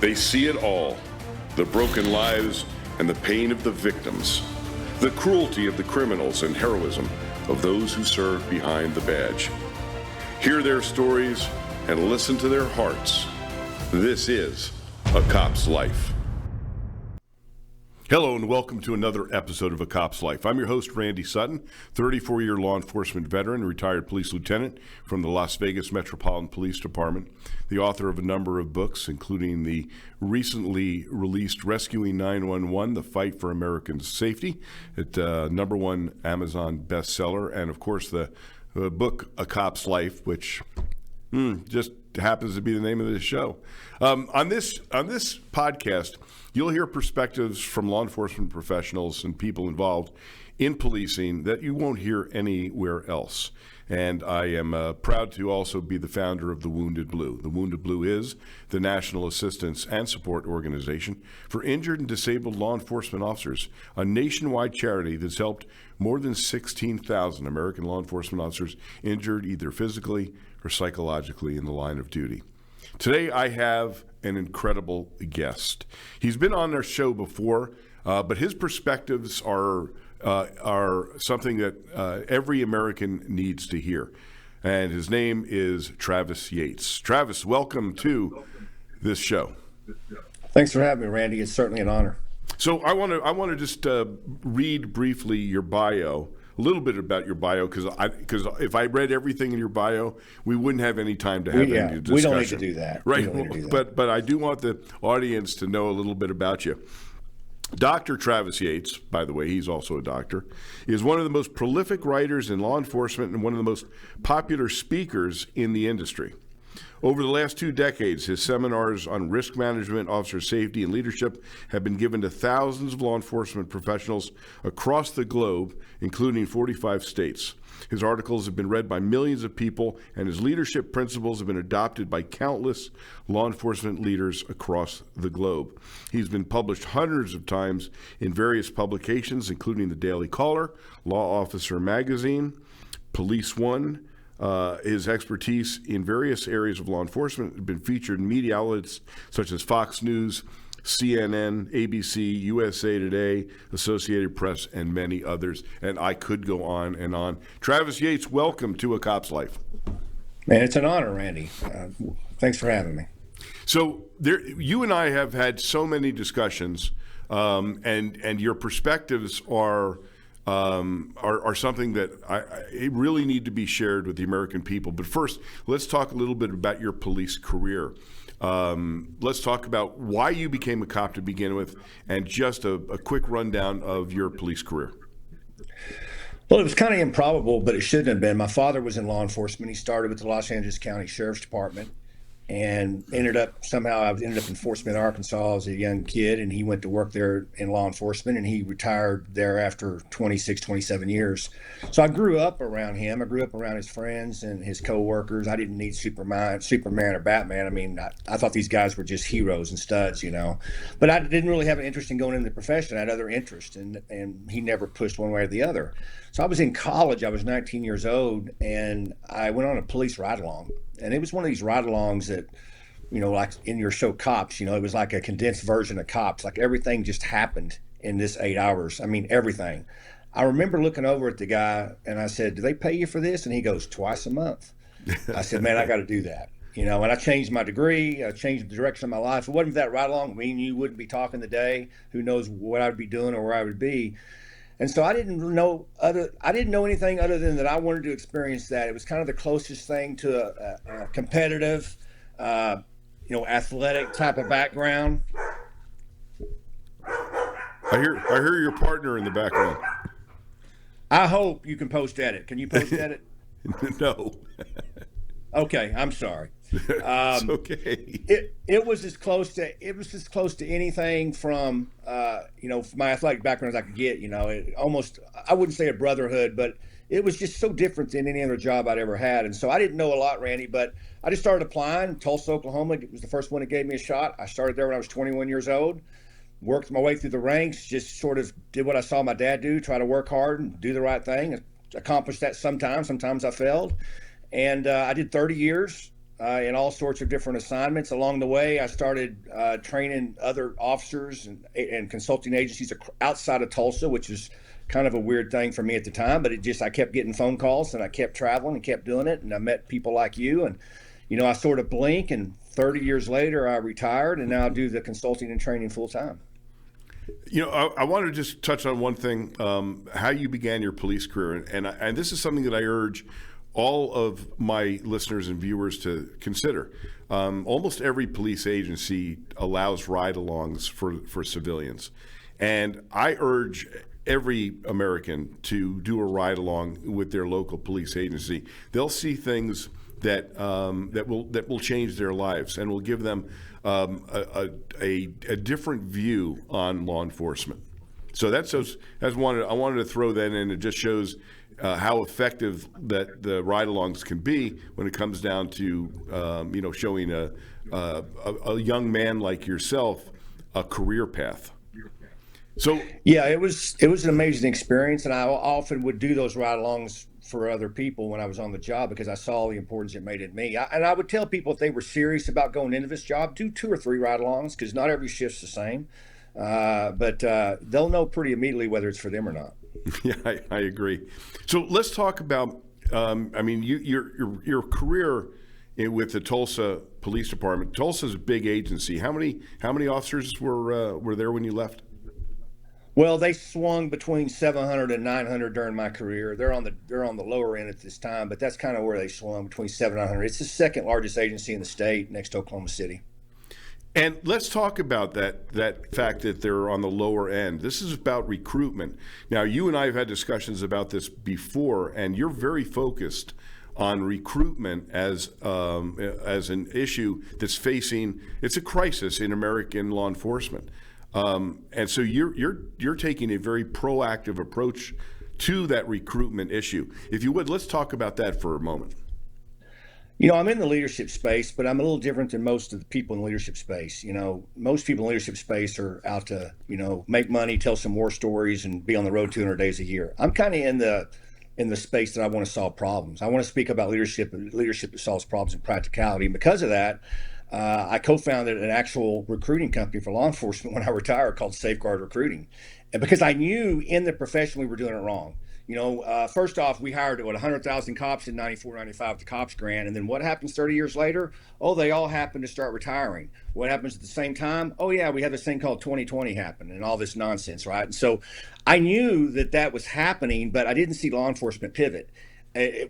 They see it all, the broken lives and the pain of the victims, the cruelty of the criminals and heroism of those who serve behind the badge. Hear their stories and listen to their hearts. This is A Cop's Life. Hello and welcome to another episode of A Cop's Life. I'm your host, Randy Sutton, 34-year law enforcement veteran, retired police lieutenant from the Las Vegas Metropolitan Police Department, the author of a number of books, including the recently released Rescuing 911, The Fight for American Safety, number one Amazon bestseller, and of course the book A Cop's Life, which just happens to be the name of this show. On this podcast, you'll hear perspectives from law enforcement professionals and people involved in policing that you won't hear anywhere else. And I am proud to also be the founder of the Wounded Blue. The Wounded Blue is the National Assistance and Support Organization for Injured and Disabled Law Enforcement Officers, a nationwide charity that's helped more than 16,000 American law enforcement officers injured either physically or psychologically in the line of duty. Today I have an incredible guest. He's been on our show before, but his perspectives are something that every American needs to hear. And his name is Travis Yates. Travis, welcome to this show. Thanks for having me, Randy. It's certainly an honor. So I want to just read briefly your bio. A little bit about your bio, because if I read everything in your bio, we wouldn't have any time to have any discussion. We don't need to do that. Right, but I do want the audience to know a little bit about you. Dr. Travis Yates, by the way, he's also a doctor, is one of the most prolific writers in law enforcement and one of the most popular speakers in the industry. Over the last 2 decades, his seminars on risk management, officer safety, and leadership have been given to thousands of law enforcement professionals across the globe, including 45 states. His articles have been read by millions of people, and his leadership principles have been adopted by countless law enforcement leaders across the globe. He's been published hundreds of times in various publications, including the Daily Caller, Law Officer Magazine, Police One. His expertise in various areas of law enforcement has been featured in media outlets such as Fox News, CNN, ABC, USA Today, Associated Press, and many others. And I could go on and on. Travis Yates, welcome to A Cop's Life. Man, it's an honor, Randy. Thanks for having me. So you and I have had so many discussions, and your perspectives are something that it really need to be shared with the American people. But first, let's talk a little bit about your police career. Let's talk about why you became a cop to begin with, and just a quick rundown of your police career. Well, it was kind of improbable, but it shouldn't have been. My father was in law enforcement. He started with the Los Angeles County Sheriff's Department and ended up in Fort Smith, Arkansas as a young kid, and he went to work there in law enforcement, and he retired there after 26, 27 years. So I grew up around him. I grew up around his friends and his coworkers. I didn't need Superman or Batman. I mean, I thought these guys were just heroes and studs, But I didn't really have an interest in going into the profession. I had other interests, and he never pushed one way or the other. So I was in college. I was 19 years old, and I went on a police ride-along. And it was one of these ride-alongs that, like in your show Cops, it was like a condensed version of Cops. Like everything just happened in this 8 hours. I mean, everything. I remember looking over at the guy, and I said, "Do they pay you for this?" And he goes, "Twice a month." I said, "Man, I got to do that." And I changed my degree. I changed the direction of my life. If it wasn't for that ride-along, you wouldn't be talking today. Who knows what I'd be doing or where I would be. And so I didn't know anything other than that I wanted to experience that. It was kind of the closest thing to a competitive, athletic type of background. I hear your partner in the background. I hope you can post edit. Can you post edit? No. Okay, I'm sorry. It's okay. It was as close to anything from my athletic background as I could get. I wouldn't say a brotherhood, but it was just so different than any other job I'd ever had. And so I didn't know a lot, Randy, but I just started applying. Tulsa, Oklahoma was the first one that gave me a shot. I started there when I was 21 years old. Worked my way through the ranks, just sort of did what I saw my dad do, try to work hard and do the right thing. Accomplished that sometimes I failed. And I did 30 years in all sorts of different assignments. Along the way, I started training other officers and consulting agencies outside of Tulsa, which was kind of a weird thing for me at the time, but I kept getting phone calls and I kept traveling and kept doing it. And I met people like you, and, I sort of blink, and 30 years later, I retired and now do the consulting and training full time. I want to just touch on one thing, how you began your police career. And this is something that I urge all of my listeners and viewers to consider. Almost every police agency allows ride-alongs for civilians. And I urge every American to do a ride-along with their local police agency. They'll see things that will change their lives and will give them a different view on law enforcement. So I wanted to throw that in. It just shows how effective that the ride-alongs can be when it comes down to showing a young man like yourself a career path. So yeah, it was an amazing experience, and I often would do those ride-alongs for other people when I was on the job because I saw the importance it made in me. And I would tell people if they were serious about going into this job, do 2 or 3 ride-alongs because not every shift's the same. But they'll know pretty immediately whether it's for them or not. Yeah, I agree. So let's talk about, your career with the Tulsa Police Department. Tulsa's a big agency. How many officers were there when you left? Well, they swung between 700 and 900 during my career. They're on the lower end at this time, but that's kind of where they swung, between 700 and 900. It's the second largest agency in the state, next to Oklahoma City. And let's talk about that fact that they're on the lower end. This is about recruitment. Now, you and I have had discussions about this before, and you're very focused on recruitment as an issue that's it's a crisis in American law enforcement. And so you're taking a very proactive approach to that recruitment issue. If you would, let's talk about that for a moment. I'm in the leadership space, but I'm a little different than most of the people in the leadership space. Most people in the leadership space are out to, make money, tell some war stories, and be on the road 200 days a year. I'm kind of in the space that I want to solve problems. I want to speak about leadership that solves problems and practicality. And because of that, I co-founded an actual recruiting company for law enforcement when I retired called Safeguard Recruiting. And because I knew in the profession we were doing it wrong. First off, we hired 100,000 cops in 94, 95 the cops grant. And then what happens 30 years later? Oh, they all happen to start retiring. What happens at the same time? Oh, yeah, we had this thing called 2020 happen and all this nonsense, right? And so I knew that was happening, but I didn't see law enforcement pivot.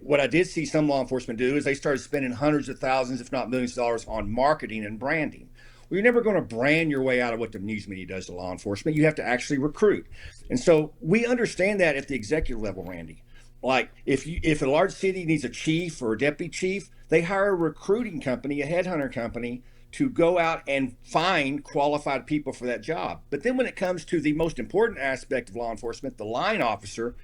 What I did see some law enforcement do is they started spending hundreds of thousands, if not millions of dollars on marketing and branding. Well, you're never going to brand your way out of what the news media does to law enforcement. You have to actually recruit. And so we understand that at the executive level, Randy. Like if a large city needs a chief or a deputy chief, they hire a recruiting company, a headhunter company, to go out and find qualified people for that job. But then when it comes to the most important aspect of law enforcement, the line officer,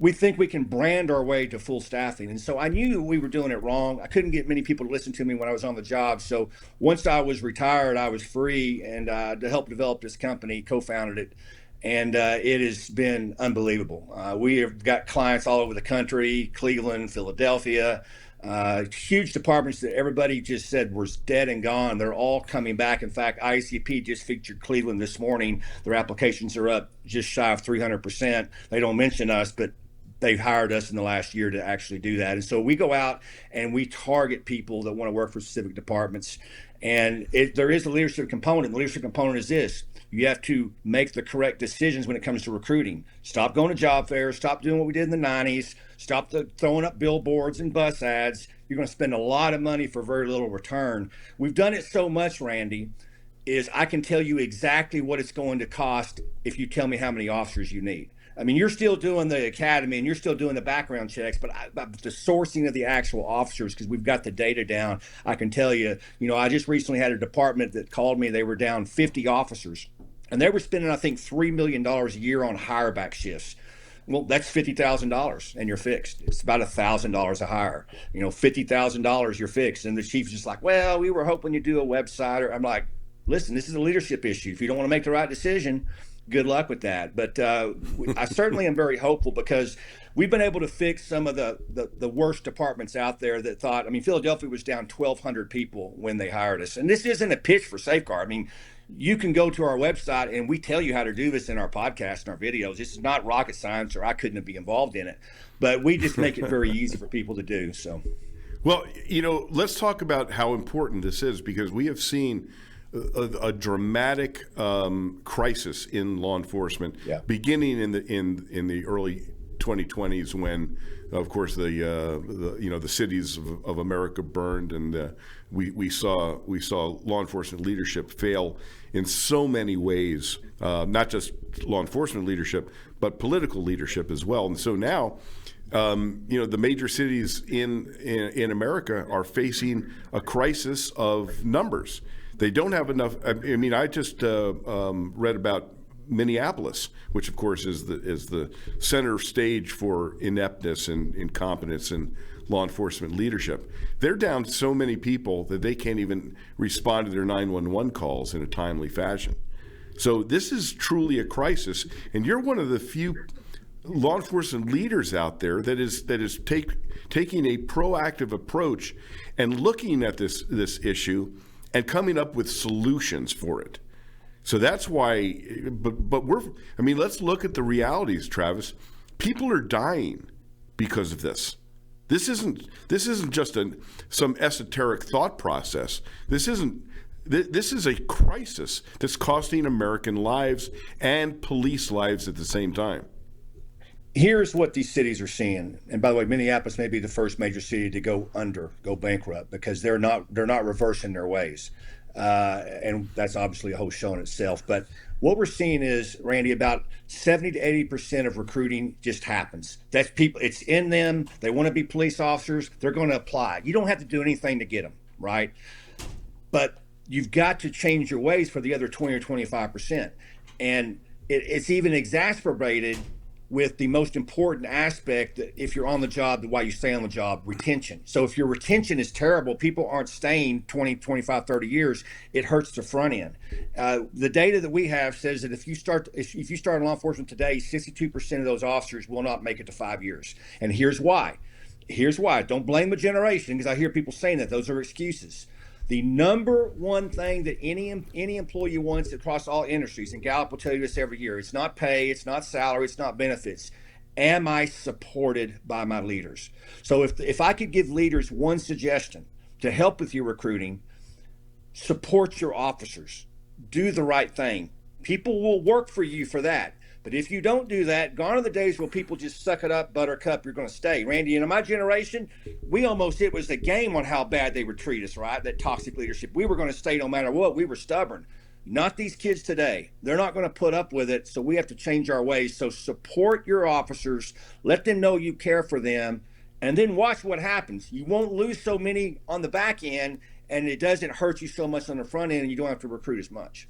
we think we can brand our way to full staffing. And so I knew we were doing it wrong. I couldn't get many people to listen to me when I was on the job. So once I was retired, I was free and to help develop this company, co-founded it. And it has been unbelievable. We have got clients all over the country, Cleveland, Philadelphia, huge departments that everybody just said was dead and gone. They're all coming back. In fact, ICP just featured Cleveland this morning. Their applications are up just shy of 300%. They don't mention us, but they've hired us in the last year to actually do that. And so we go out and we target people that want to work for specific departments. And there is a leadership component. The leadership component is this. You have to make the correct decisions when it comes to recruiting. Stop going to job fairs. Stop doing what we did in the 90s. Stop throwing up billboards and bus ads. You're going to spend a lot of money for very little return. We've done it so much, Randy, is I can tell you exactly what it's going to cost if you tell me how many officers you need. I mean, you're still doing the academy and you're still doing the background checks, but the sourcing of the actual officers, because we've got the data down, I can tell you, I just recently had a department that called me. They were down 50 officers and they were spending, I think, $3 million a year on hire back shifts. Well, that's $50,000 and you're fixed. It's about $1,000 a hire. $50,000 you're fixed. And the chief's just like, well, we were hoping you do a website. Or I'm like, listen, this is a leadership issue. If you don't want to make the right decision, good luck with that. But I certainly am very hopeful because we've been able to fix some of the worst departments out there that thought, I mean, Philadelphia was down 1,200 people when they hired us. And this isn't a pitch for Safeguard. I mean, you can go to our website and we tell you how to do this in our podcast and our videos. This is not rocket science, or I couldn't be involved in it, but we just make it very easy for people to do. So, well, let's talk about how important this is, because we have seen a dramatic crisis in law enforcement, beginning in the early 2020s, when, of course, the cities of America burned, and we saw law enforcement leadership fail in so many ways, not just law enforcement leadership, but political leadership as well. And so now, the major cities in America are facing a crisis of numbers. They don't have enough. I mean, I just read about Minneapolis, which of course is the center stage for ineptness and incompetence in law enforcement leadership. They're down so many people that they can't even respond to their 911 calls in a timely fashion. So this is truly a crisis, and you're one of the few law enforcement leaders out there that is taking a proactive approach and looking at this issue and coming up with solutions for it. So that's why, but let's look at the realities, Travis. People are dying because of this. This isn't just some esoteric thought process. This is a crisis that's costing American lives and police lives at the same time. Here's what these cities are seeing. And by the way, Minneapolis may be the first major city to go bankrupt, because they're not reversing their ways. And that's obviously a whole show in itself. But what we're seeing is, Randy, about 70 to 80% of recruiting just happens. That's people, it's in them. They want to be police officers. They're going to apply. You don't have to do anything to get them, right? But you've got to change your ways for the other 20 or 25%. And it's even exacerbated with the most important aspect, that if you're on the job, why you stay on the job, retention. So if your retention is terrible, people aren't staying 20, 25, 30 years, it hurts the front end. The data that we have says that if you start in law enforcement today, 62% of those officers will not make it to 5 years. And here's why. Don't blame the generation, because I hear people saying that. Those are excuses. The number one thing that any employee wants across all industries, and Gallup will tell you this every year, it's not pay, it's not salary, it's not benefits. Am I supported by my leaders? So if I could give leaders one suggestion to help with your recruiting, support your officers. Do the right thing. People will work for you for that. But if you don't do that, gone are the days where people just suck it up, buttercup, you're going to stay. Randy, in my generation, it was a game on how bad they would treat us, right? That toxic leadership. We were going to stay no matter what. We were stubborn. Not these kids today. They're not going to put up with it, so we have to change our ways. So support your officers. Let them know you care for them, and then watch what happens. You won't lose so many on the back end, and it doesn't hurt you so much on the front end, and you don't have to recruit as much.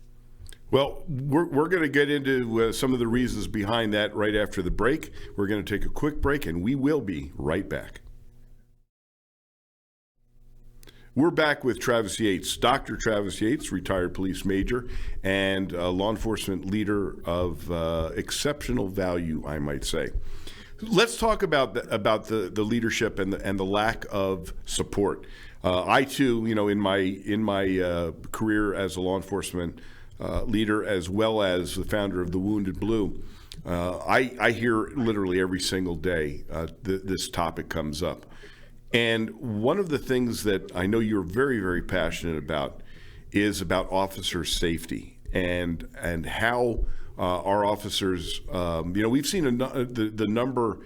Well, we're going to get into some of the reasons behind that right after the break. We're going to take a quick break, and we will be right back. We're back with Travis Yates, Dr. Travis Yates, retired police major and law enforcement leader of exceptional value, I might say. Let's talk about the leadership and the lack of support. I too, in my career as a law enforcement leader, as well as the founder of the Wounded Blue, I hear literally every single day this topic comes up. And one of the things that I know you're very, very passionate about is about officer safety and how our officers, we've seen the number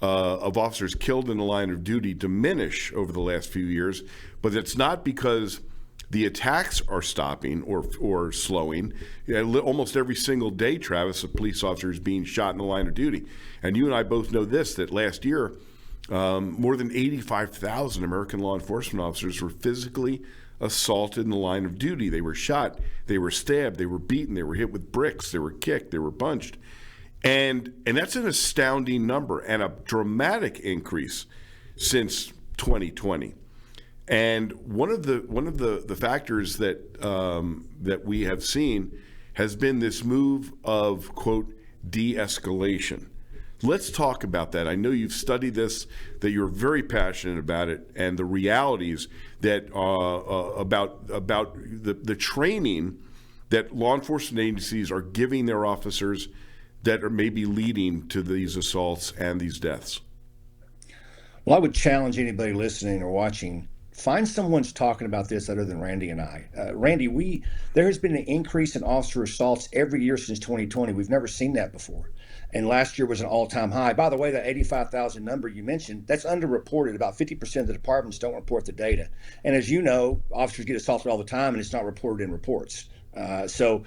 of officers killed in the line of duty diminish over the last few years, but it's not because the attacks are stopping or slowing. Almost every single day, Travis, a police officer is being shot in the line of duty. And you and I both know this, that last year, more than 85,000 American law enforcement officers were physically assaulted in the line of duty. They were shot, they were stabbed, they were beaten, they were hit with bricks, they were kicked, they were punched. And that's an astounding number and a dramatic increase since 2020. And one of the factors that that we have seen has been this move of, quote, de-escalation. Let's talk about that. I know you've studied this, that you're very passionate about it, and the realities that about the training that law enforcement agencies are giving their officers that are maybe leading to these assaults and these deaths. Well, I would challenge anybody listening or watching, find someone's talking about this other than Randy and I. Randy, there has been an increase in officer assaults every year since 2020. We've never seen that before. And last year was an all-time high. By the way, that 85,000 number you mentioned, that's underreported. About 50% of the departments don't report the data. And as you know, officers get assaulted all the time, and it's not reported in reports. So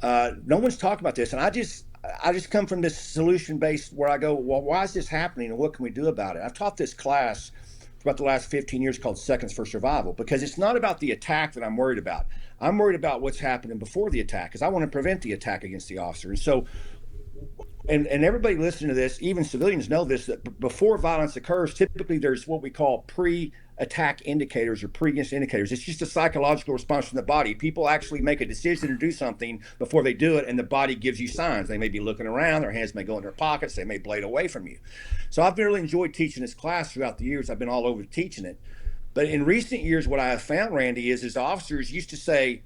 no one's talking about this. And I just come from this solution-based where I go, well, why is this happening, and what can we do about it? I've taught this class for about the last 15 years called Seconds for Survival, because it's not about the attack that I'm worried about. I'm worried about what's happening before the attack, because I want to prevent the attack against the officer. And so, and everybody listening to this, even civilians know this, that before violence occurs, typically there's what we call pre-attack indicators or pre-incident indicators. It's just a psychological response from the body. People actually make a decision to do something before they do it, and the body gives you signs. They may be looking around, their hands may go in their pockets, they may blade away from you. So I've really enjoyed teaching this class throughout the years. I've been all over teaching it. But in recent years, what I have found, Randy, is officers used to say,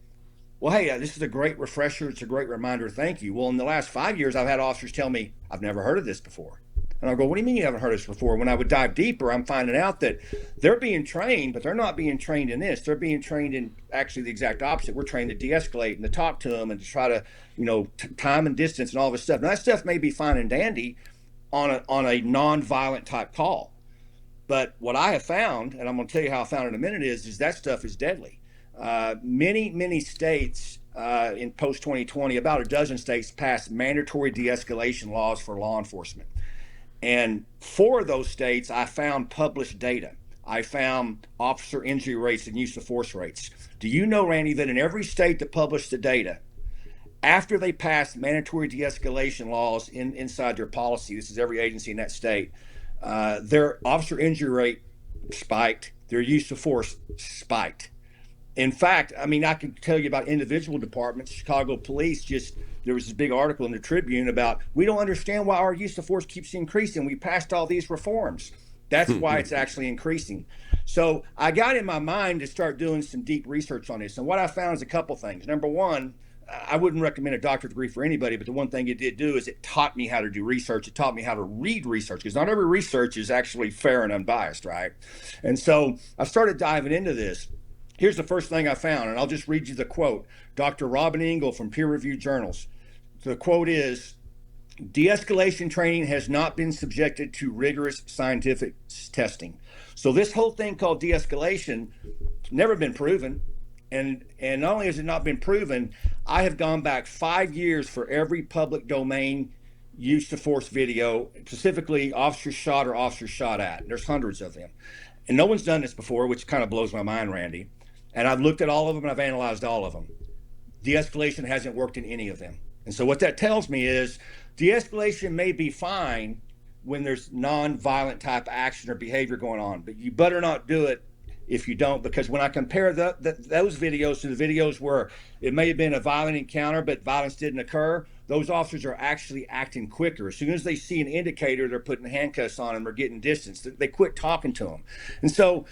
well, hey, this is a great refresher. It's a great reminder. Thank you. Well, in the last 5 years, I've had officers tell me, I've never heard of this before. And I'll go, what do you mean you haven't heard of this before? When I would dive deeper, I'm finding out that they're being trained, but they're not being trained in this. They're being trained in actually the exact opposite. We're trained to de-escalate and to talk to them and to try to, time and distance and all this stuff. Now, that stuff may be fine and dandy on a non-violent type call. But what I have found, and I'm going to tell you how I found it in a minute, is that stuff is deadly. Many states in post-2020, about a dozen states passed mandatory de-escalation laws for law enforcement. And 4 of those states, I found published data. I found officer injury rates and use of force rates. Do you know, Randy, that in every state that published the data, after they passed mandatory de-escalation laws inside their policy, this is every agency in that state, their officer injury rate spiked, their use of force spiked. In fact, I mean, I can tell you about individual departments. Chicago Police there was this big article in the Tribune about, we don't understand why our use of force keeps increasing. We passed all these reforms. That's why it's actually increasing. So I got in my mind to start doing some deep research on this. And what I found is a couple things. Number one, I wouldn't recommend a doctorate degree for anybody, but the one thing it did do is it taught me how to do research. It taught me how to read research, because not every research is actually fair and unbiased, right? And so I started diving into this. Here's the first thing I found, and I'll just read you the quote. Dr. Robin Engel from peer-reviewed journals. The quote is, de-escalation training has not been subjected to rigorous scientific testing. So this whole thing called de-escalation never been proven. And not only has it not been proven, I have gone back 5 years for every public domain use of force video, specifically officers shot or officers shot at. There's hundreds of them. And no one's done this before, which kind of blows my mind, Randy. And I've looked at all of them and I've analyzed all of them. De-escalation hasn't worked in any of them. And so what that tells me is de-escalation may be fine when there's non-violent type action or behavior going on, but you better not do it if you don't, because when I compare those videos to the videos where it may have been a violent encounter, but violence didn't occur, those officers are actually acting quicker. As soon as they see an indicator, they're putting handcuffs on them or getting distance. They quit talking to them. And so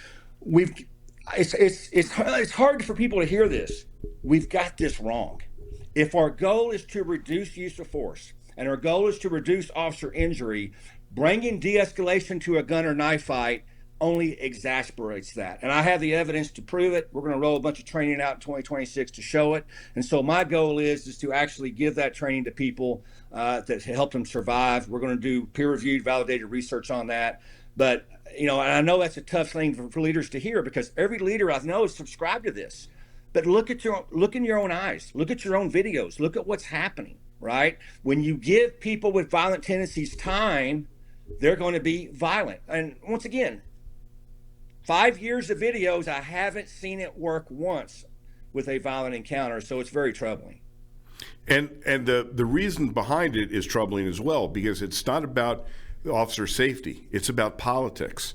it's hard for people to hear this. We've got this wrong. If our goal is to reduce use of force and our goal is to reduce officer injury, bringing de-escalation to a gun or knife fight only exasperates that. And I have the evidence to prove it. We're going to roll a bunch of training out in 2026 to show it. And so my goal is to actually give that training to people that help them survive. We're going to do peer-reviewed, validated research on that. But, and I know that's a tough thing for leaders to hear, because every leader I know is subscribed to this. But look in your own eyes. Look at your own videos. Look at what's happening, right? When you give people with violent tendencies time, they're going to be violent. And once again, 5 years of videos, I haven't seen it work once with a violent encounter, so it's very troubling. And the reason behind it is troubling as well, because it's not about officer safety. It's about politics.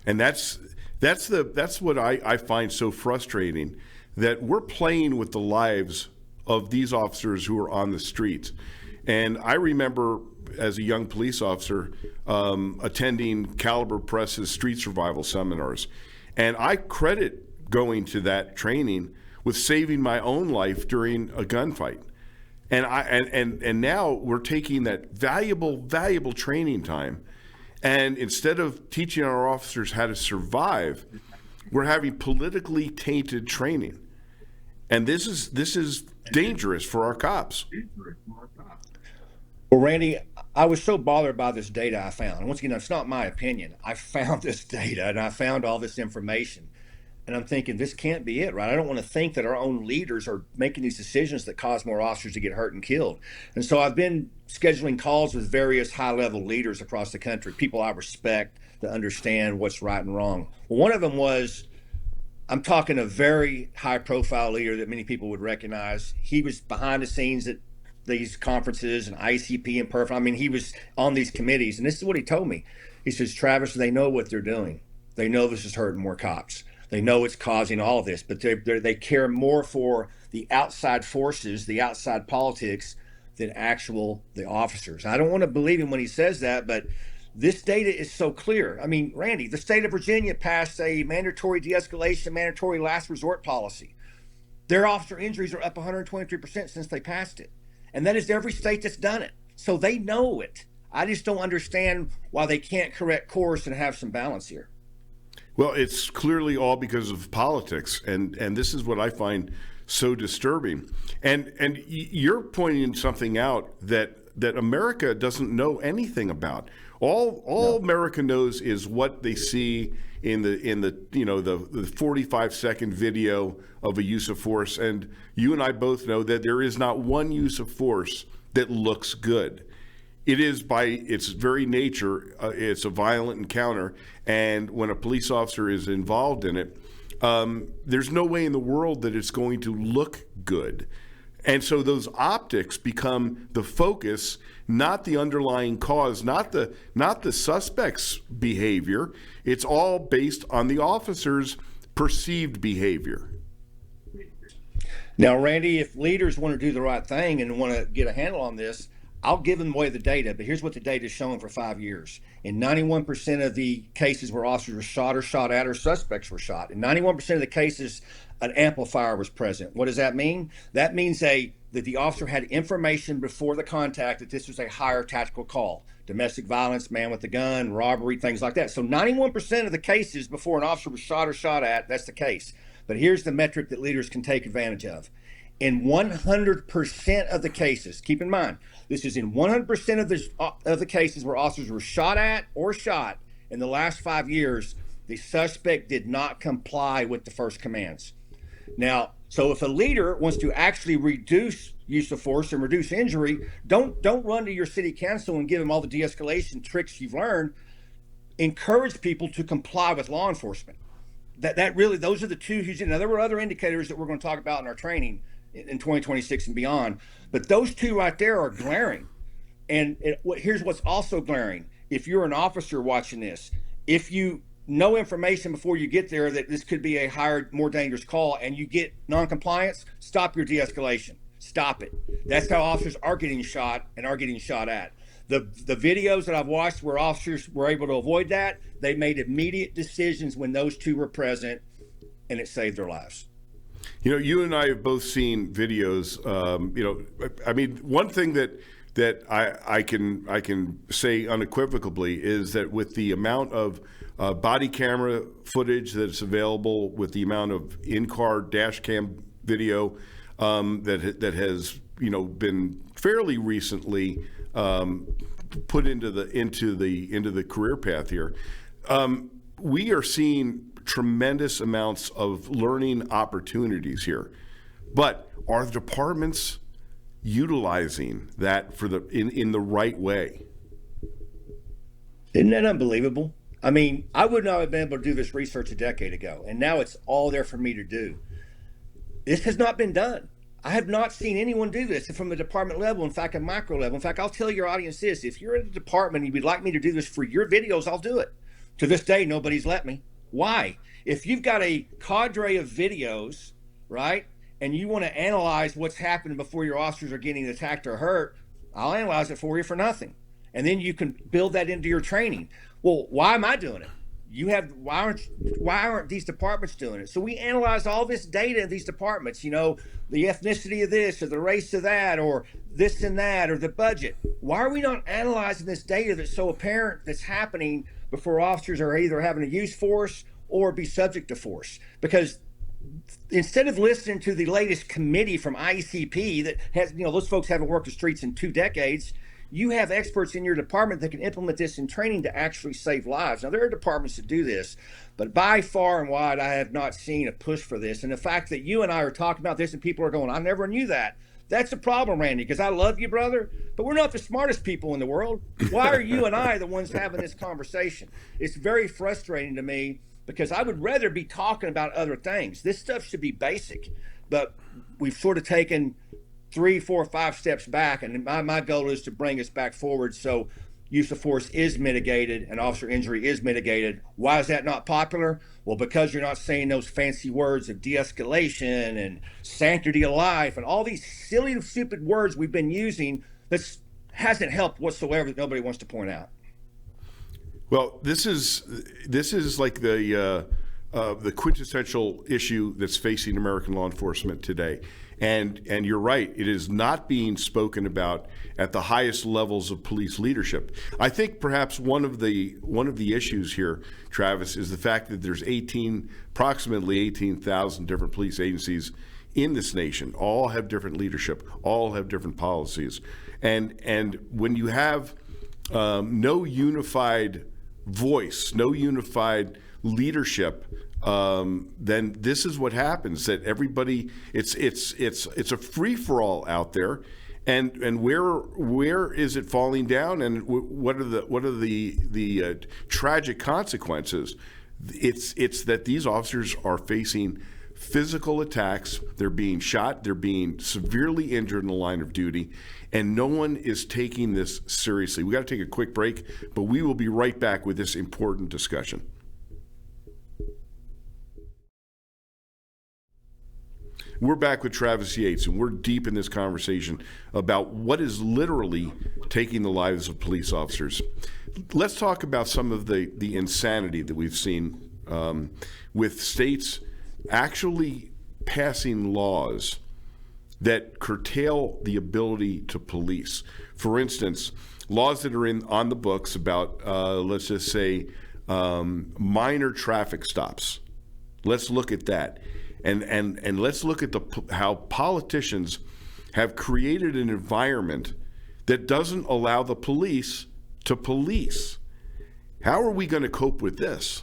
And that's That's what I find so frustrating, that we're playing with the lives of these officers who are on the streets. And I remember as a young police officer attending Caliber Press's street survival seminars. And I credit going to that training with saving my own life during a gunfight. And now we're taking that valuable training time, and instead of teaching our officers how to survive, we're having politically tainted training. And this is dangerous for our cops. Well, Randy, I was so bothered by this data I found. And once again, it's not my opinion. I found this data and I found all this information. And I'm thinking, this can't be it, right? I don't want to think that our own leaders are making these decisions that cause more officers to get hurt and killed. And so I've been scheduling calls with various high-level leaders across the country, people I respect, to understand what's right and wrong. Well, one of them was, I'm talking a very high-profile leader that many people would recognize. He was behind the scenes at these conferences and ICP and PERF. I mean, he was on these committees. And this is what he told me. He says, Travis, they know what they're doing. They know this is hurting more cops. They know it's causing all of this, but they care more for the outside forces, the outside politics, than the officers. I don't want to believe him when he says that, but this data is so clear. I mean, Randy, the state of Virginia passed a mandatory de-escalation, mandatory last resort policy. Their officer injuries are up 123% since they passed it. And that is every state that's done it. So they know it. I just don't understand why they can't correct course and have some balance here. Well, it's clearly all because of politics, and this is what I find so disturbing. And you're pointing something out that America doesn't know anything about. All America knows is what they see in the 45-second video of a use of force. And you and I both know that there is not one use of force that looks good. It is by its very nature, it's a violent encounter. And when a police officer is involved in it, there's no way in the world that it's going to look good. And so those optics become the focus, not the underlying cause, not the suspect's behavior. It's all based on the officer's perceived behavior. Now, Randy, if leaders want to do the right thing and want to get a handle on this, I'll give them away the data, but here's what the data is showing for 5 years. In 91% of the cases where officers were shot or shot at, or suspects were shot, in 91% of the cases, an amplifier was present. What does that mean? That means that the officer had information before the contact that this was a higher tactical call. Domestic violence, man with a gun, robbery, things like that. So 91% of the cases before an officer was shot or shot at, that's the case. But here's the metric that leaders can take advantage of. In 100% of the cases, keep in mind, this is in 100% of the cases where officers were shot at or shot in the last 5 years, the suspect did not comply with the first commands. Now, so if a leader wants to actually reduce use of force and reduce injury, don't run to your city council and give them all the de-escalation tricks you've learned. Encourage people to comply with law enforcement. That really, those are the two huge. Now, there were other indicators that we're going to talk about in our training in 2026 and beyond, but those two right there are glaring. And here's what's also glaring. If you're an officer watching this, if you know information before you get there that this could be a higher, more dangerous call, and you get non-compliance, stop your de-escalation. Stop it. That's how officers are getting shot and are getting shot at. The videos that I've watched where officers were able to avoid that, they made immediate decisions when those two were present, and it saved their lives. You know, you and I have both seen videos. I mean, one thing that I can say unequivocally is that with the amount of body camera footage that's available, with the amount of in-car dash cam video that has been fairly recently put into the career path here, we are seeing tremendous amounts of learning opportunities here. But are the departments utilizing that in the right way? Isn't that unbelievable? I mean, I would not have been able to do this research a decade ago, and now it's all there for me to do. This has not been done. I have not seen anyone do this from the department level, in fact, a micro level. In fact, I'll tell your audience this. If you're in a department and you would like me to do this for your videos, I'll do it. To this day, nobody's let me. Why? If you've got a cadre of videos, right, and you want to analyze what's happening before your officers are getting attacked or hurt, I'll analyze it for you for nothing. And then you can build that into your training. Well, why am I doing it? Why aren't these departments doing it? So we analyze all this data in these departments, the ethnicity of this or the race of that or this and that or the budget. Why are we not analyzing this data that's so apparent that's happening before officers are either having to use force or be subject to force? Because instead of listening to the latest committee from ICP that has, those folks haven't worked the streets in 2 decades, you have experts in your department that can implement this in training to actually save lives. Now, there are departments that do this, but by far and wide, I have not seen a push for this. And the fact that you and I are talking about this and people are going, I never knew that. That's a problem, Randy, because I love you, brother, but we're not the smartest people in the world. Why are you and I the ones having this conversation? It's very frustrating to me because I would rather be talking about other things. This stuff should be basic, but we've sort of taken 3, 4, 5 steps back, and my goal is to bring us back forward so use of force is mitigated and officer injury is mitigated. Why is that not popular? Well, because you're not saying those fancy words of de-escalation and sanctity of life and all these silly, stupid words we've been using that hasn't helped whatsoever that nobody wants to point out. Well, this is like the quintessential issue that's facing American law enforcement today. And you're right, it is not being spoken about at the highest levels of police leadership. I think perhaps one of the issues here, Travis, is the fact that there's approximately 18,000 different police agencies in this nation. All have different leadership, all have different policies. And when you have no unified voice, no unified leadership, then this is what happens. That everybody, it's a free for all out there, and where is it falling down, and what are the tragic consequences? It's that these officers are facing physical attacks. They're being shot. They're being severely injured in the line of duty, and no one is taking this seriously. We got to take a quick break, but we will be right back with this important discussion. We're back with Travis Yates, and we're deep in this conversation about what is literally taking the lives of police officers. Let's talk about some of the insanity that we've seen with states actually passing laws that curtail the ability to police. For instance, laws that are on the books about, let's just say, minor traffic stops. Let's look at that. And let's look at how politicians have created an environment that doesn't allow the police to police. How are we going to cope with this?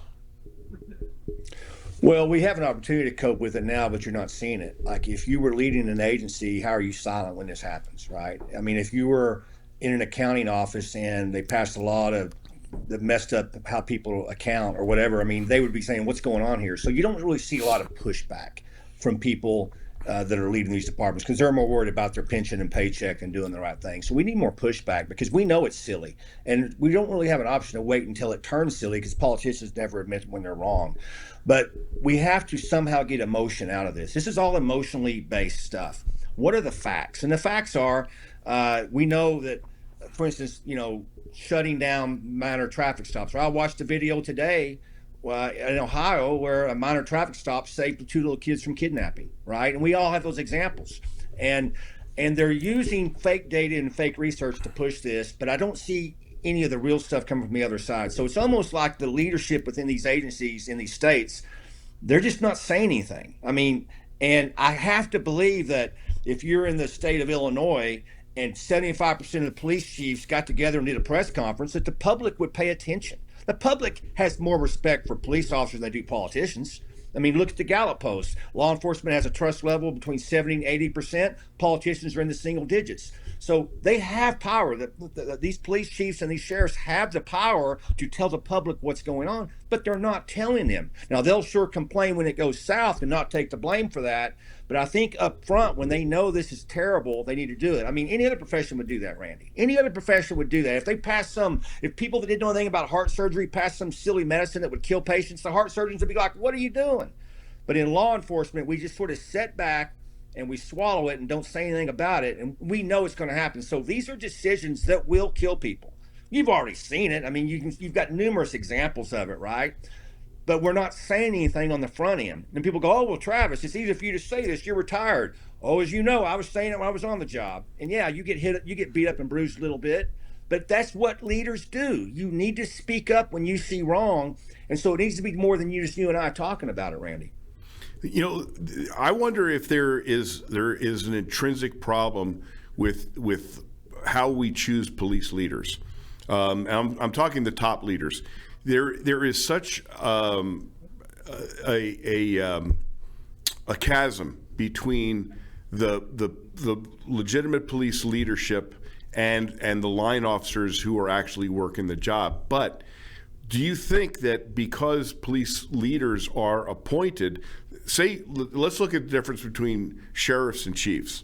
Well, we have an opportunity to cope with it now, but you're not seeing it. Like if you were leading an agency, how are you silent when this happens, right? I mean, if you were in an accounting office and they passed a law that messed up how people account or whatever, I mean, they would be saying, what's going on here? So you don't really see a lot of pushback from people that are leading these departments because they're more worried about their pension and paycheck and doing the right thing. So we need more pushback because we know it's silly. And we don't really have an option to wait until it turns silly because politicians never admit when they're wrong. But we have to somehow get emotion out of this. This is all emotionally based stuff. What are the facts? And the facts are, we know that, for instance, shutting down minor traffic stops. I watched a video today in Ohio where a minor traffic stop saved 2 little kids from kidnapping, right? And we all have those examples. And they're using fake data and fake research to push this, but I don't see any of the real stuff coming from the other side. So it's almost like the leadership within these agencies in these states, they're just not saying anything. I mean, and I have to believe that if you're in the state of Illinois and 75% of the police chiefs got together and did a press conference, that the public would pay attention. The public has more respect for police officers than they do politicians. I mean, look at the Gallup post. Law enforcement has a trust level between 70 and 80%. Politicians are in the single digits. So they have power. These police chiefs and these sheriffs have the power to tell the public what's going on, but they're not telling them. Now, they'll sure complain when it goes south and not take the blame for that, But I think up front, when they know this is terrible, they need to do it. I mean, any other profession would do that, Randy. Any other profession would do that. If people that didn't know anything about heart surgery passed some silly medicine that would kill patients, the heart surgeons would be like, what are you doing? But in law enforcement, we just sort of sit back and we swallow it and don't say anything about it. And we know it's going to happen. So these are decisions that will kill people. You've already seen it. I mean, you've got numerous examples of it, right? But we're not saying anything on the front end. And people go, oh, well, Travis, it's easy for you to say this. You're retired. Oh, as you know, I was saying it when I was on the job. And yeah, you get beat up and bruised a little bit. But that's what leaders do. You need to speak up when you see wrong. And so it needs to be more than just you and I talking about it, Randy. You know, I wonder if there is an intrinsic problem with how we choose police leaders. I'm talking the top leaders. There is such a chasm between the legitimate police leadership and the line officers who are actually working the job. But do you think that because police leaders are appointed, let's look at the difference between sheriffs and chiefs,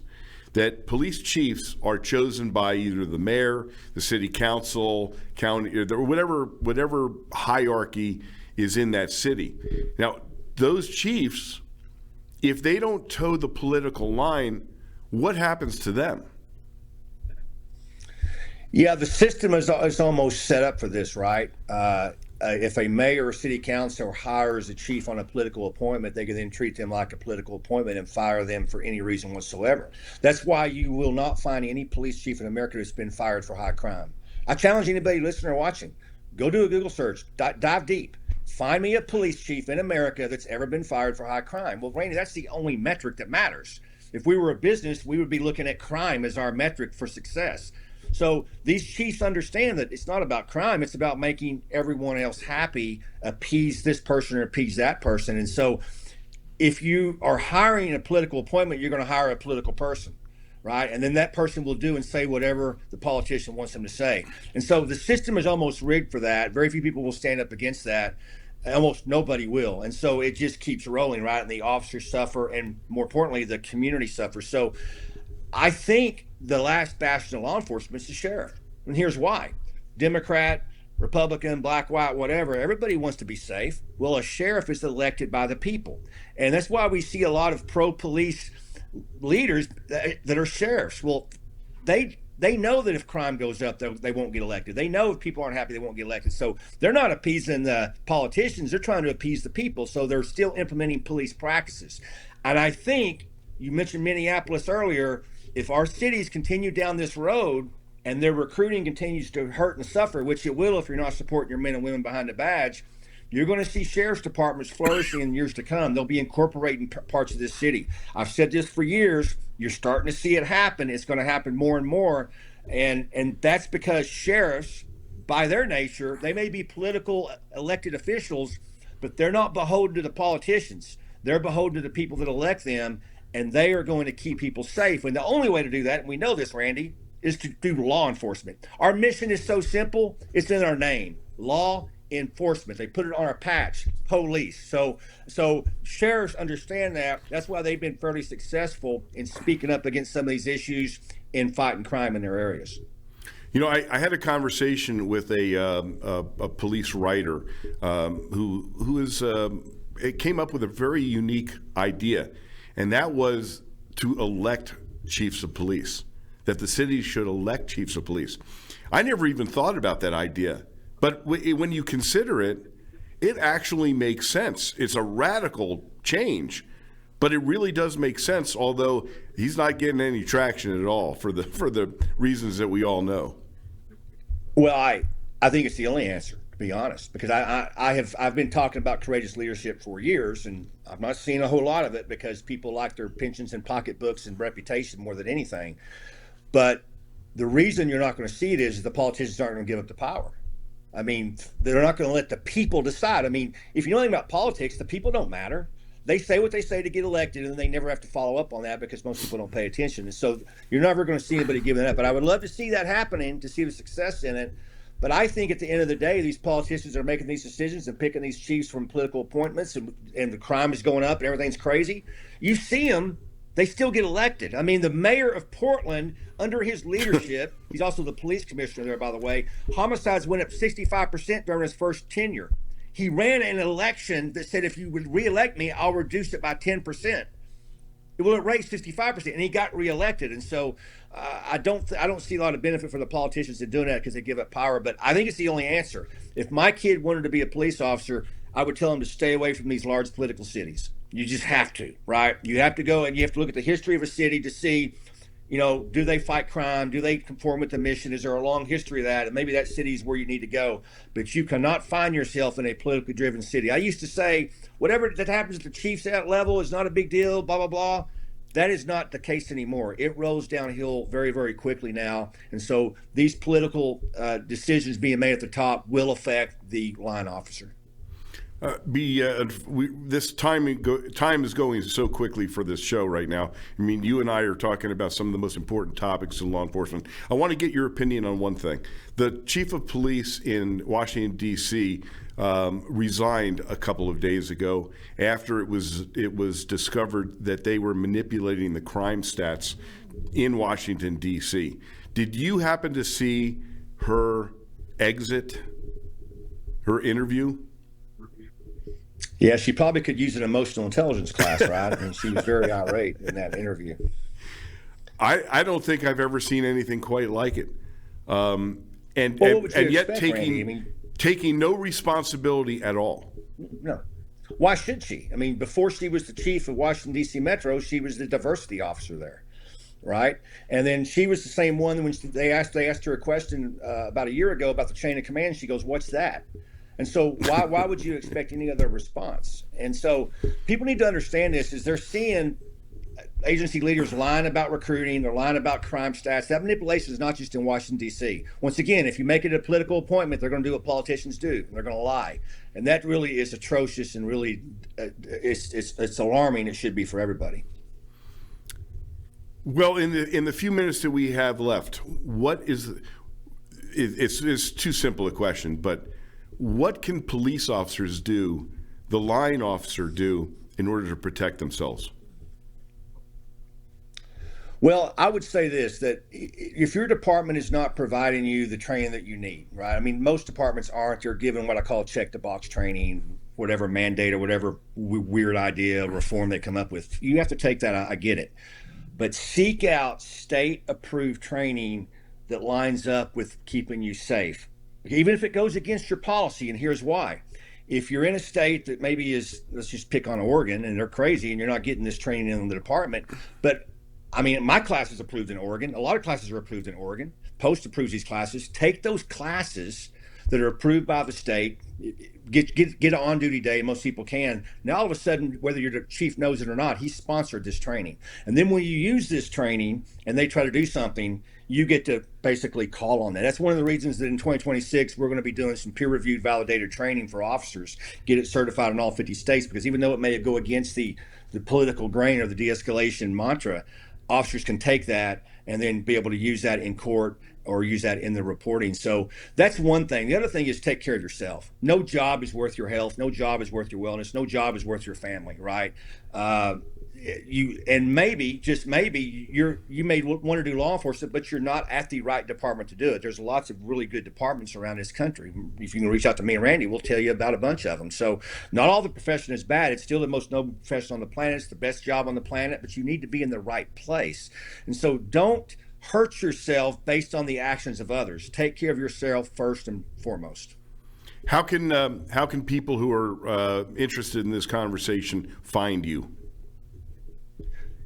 that police chiefs are chosen by either the mayor, the city council, county, or whatever hierarchy is in that city. Now, those chiefs, if they don't toe the political line, what happens to them? Yeah, the system is almost set up for this, right? If a mayor or city council hires a chief on a political appointment, they can then treat them like a political appointment and fire them for any reason whatsoever. That's why you will not find any police chief in America that's been fired for high crime. I challenge anybody listening or watching, go do a Google search, dive deep. Find me a police chief in America that's ever been fired for high crime. Well, Randy, that's the only metric that matters. If we were a business, we would be looking at crime as our metric for success. So these chiefs understand that it's not about crime. It's about making everyone else happy, appease this person or appease that person. And so if you are hiring a political appointment, you're going to hire a political person, right? And then that person will do and say whatever the politician wants them to say. And so the system is almost rigged for that. Very few people will stand up against that. Almost nobody will. And so it just keeps rolling, right? And the officers suffer, and more importantly, the community suffers. So I think the last bastion of law enforcement is the sheriff. And here's why. Democrat, Republican, black, white, whatever, everybody wants to be safe. Well, a sheriff is elected by the people. And that's why we see a lot of pro-police leaders that are sheriffs. Well, they know that if crime goes up, they won't get elected. They know if people aren't happy, they won't get elected. So they're not appeasing the politicians. They're trying to appease the people. So they're still implementing police practices. And I think, you mentioned Minneapolis earlier, if our cities continue down this road and their recruiting continues to hurt and suffer, which it will if you're not supporting your men and women behind the badge, you're going to see sheriff's departments flourishing in years to come. They'll be incorporating parts of this city. I've said this for years. You're starting to see it happen. It's going to happen more and more. And that's because sheriffs, by their nature, they may be political elected officials, but they're not beholden to the politicians. They're beholden to the people that elect them. And they are going to keep people safe. And the only way to do that, and we know this, Randy, is to do law enforcement. Our mission is so simple, it's in our name. Law enforcement. They put it on our patch, police. So sheriffs understand that. That's why they've been fairly successful in speaking up against some of these issues and fighting crime in their areas. You know, I had a conversation with a police writer it came up with a very unique idea. And that was to elect chiefs of police, that the cities should elect chiefs of police. I never even thought about that idea. But when you consider it, it actually makes sense. It's a radical change, but it really does make sense, although he's not getting any traction at all for the reasons that we all know. Well, I think it's the only answer, to be honest, because I've been talking about courageous leadership for years, and I've not seen a whole lot of it because people like their pensions and pocketbooks and reputation more than anything. But the reason you're not going to see it is the politicians aren't going to give up the power. I mean, they're not going to let the people decide. I mean, if you know anything about politics, the people don't matter. They say what they say to get elected, and they never have to follow up on that because most people don't pay attention. And so you're never going to see anybody giving up. But I would love to see that happening, to see the success in it. But I think at the end of the day, these politicians are making these decisions and picking these chiefs from political appointments, and the crime is going up and everything's crazy. You see them they still get elected. I mean, the mayor of Portland, under his leadership, he's also the police commissioner there, by the way, homicides went up 65% during his first tenure. He ran an election that said, if you would reelect me, I'll reduce it by 10%. Well, it raised 55%, and he got reelected. And so I don't see a lot of benefit for the politicians in doing that because they give up power. But I think it's the only answer. If my kid wanted to be a police officer, I would tell him to stay away from these large political cities. You just have to, right? You have to go and you have to look at the history of a city to see, do they fight crime? Do they conform with the mission? Is there a long history of that? And maybe that city is where you need to go. But you cannot find yourself in a politically driven city. I used to say, whatever that happens at the chief's level is not a big deal, blah, blah, blah. That is not the case anymore. It rolls downhill very, very quickly now. And so these political decisions being made at the top will affect the line officer. This time is going so quickly for this show right now. I mean, you and I are talking about some of the most important topics in law enforcement. I want to get your opinion on one thing. The chief of police in Washington, D.C. Resigned a couple of days ago after it was discovered that they were manipulating the crime stats in Washington, D.C. Did you happen to see her exit, her interview? Yeah, she probably could use an emotional intelligence class, right? I mean, she was very irate in that interview. I don't think I've ever seen anything quite like it. And yet Randy? taking no responsibility at all. No. Why should she? I mean, before she was the chief of Washington, D.C. Metro, she was the diversity officer there, right? And then she was the same one when they asked her a question about a year ago about the chain of command. She goes, "What's that?" And so why would you expect any other response? And so people need to understand this is they're seeing agency leaders lying about recruiting, they're lying about crime stats. That manipulation is not just in Washington, D.C. Once again, if you make it a political appointment, they're going to do what politicians do. They're going to lie. And that really is atrocious and really it's alarming. It should be for everybody. Well, in the few minutes that we have left, it's too simple a question, but what can police officers do, the line officer do, in order to protect themselves? Well, I would say this, that if your department is not providing you the training that you need, right? I mean, most departments aren't. They're given what I call check-the-box training, whatever mandate or whatever weird idea, reform they come up with. You have to take that. I get it. But seek out state-approved training that lines up with keeping you safe, even if it goes against your policy. And here's why. If you're in a state that maybe is, let's just pick on Oregon, and they're crazy and you're not getting this training in the department, but I mean, my class is approved in Oregon. A lot of classes are approved in Oregon. Post approves these classes. Take those classes that are approved by the state, get an on-duty day, most people can. Now, all of a sudden, whether your chief knows it or not, he sponsored this training. And then when you use this training and they try to do something, you get to basically call on that. That's one of the reasons that in 2026, we're going to be doing some peer-reviewed, validated training for officers, get it certified in all 50 states, because even though it may go against the political grain or the de-escalation mantra, officers can take that and then be able to use that in court or use that in the reporting. So that's one thing. The other thing is take care of yourself. No job is worth your health. No job is worth your wellness. No job is worth your family, right? Maybe, just maybe, you may want to do law enforcement, but you're not at the right department to do it. There's lots of really good departments around this country. If you can reach out to me and Randy, we'll tell you about a bunch of them. So not all the profession is bad. It's still the most noble profession on the planet. It's the best job on the planet, but you need to be in the right place. And so don't hurt yourself based on the actions of others. Take care of yourself first and foremost. How can people who are interested in this conversation find you?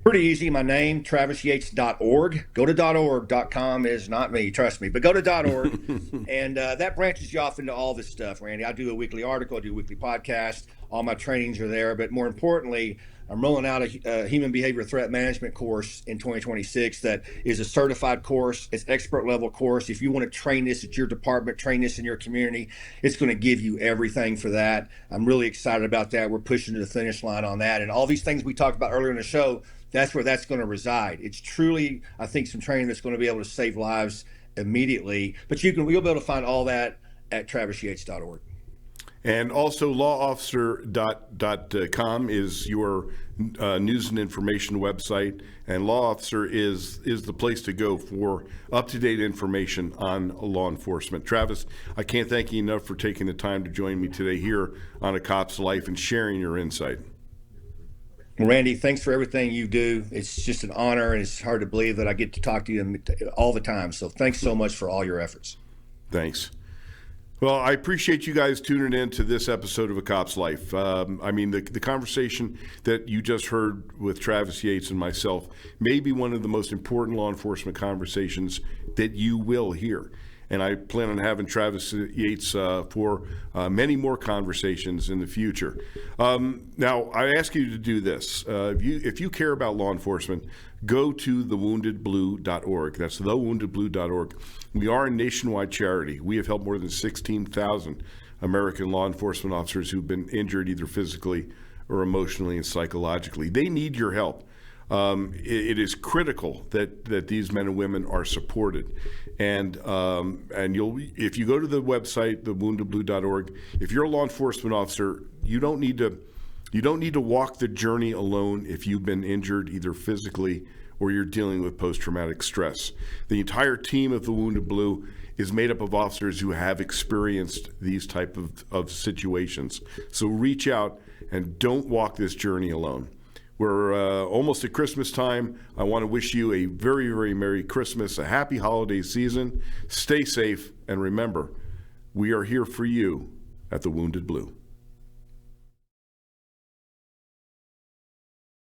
Pretty easy. My name, TravisYates.org. Go to .org.com is not me, trust me, but go to .org. And that branches you off into all this stuff, Randy. I do a weekly article, I do a weekly podcast. All my trainings are there. But more importantly, I'm rolling out a human behavior threat management course in 2026 that is a certified course. It's expert level course. If you want to train this at your department, train this in your community, it's going to give you everything for that. I'm really excited about that. We're pushing to the finish line on that. And all these things we talked about earlier in the show, that's where that's going to reside. It's truly, I think, some training that's going to be able to save lives immediately. But you'll be able to find all that at TravisYates.org. And also lawofficer.com is your news and information website, and Law Officer is the place to go for up-to-date information on law enforcement. Travis, I can't thank you enough for taking the time to join me today here on A Cop's Life and sharing your insight. Randy, thanks for everything you do. It's just an honor, and it's hard to believe that I get to talk to you all the time. So thanks so much for all your efforts. Thanks. Well, I appreciate you guys tuning in to this episode of A Cop's Life. The conversation that you just heard with Travis Yates and myself may be one of the most important law enforcement conversations that you will hear. And I plan on having Travis Yates for many more conversations in the future. Now, I ask you to do this. If you care about law enforcement, go to thewoundedblue.org. That's thewoundedblue.org. We are a nationwide charity. We have helped more than 16,000 American law enforcement officers who've been injured either physically or emotionally and psychologically. They need your help. It is critical that these men and women are supported, and if you go to the website thewoundedblue.org, if you're a law enforcement officer, you don't need to walk the journey alone if you've been injured either physically or you're dealing with post-traumatic stress. The entire team of the Wounded Blue is made up of officers who have experienced these type of situations. So reach out and don't walk this journey alone. We're almost at Christmas time. I want to wish you a very, very Merry Christmas, a happy holiday season. Stay safe, and remember, we are here for you at the Wounded Blue.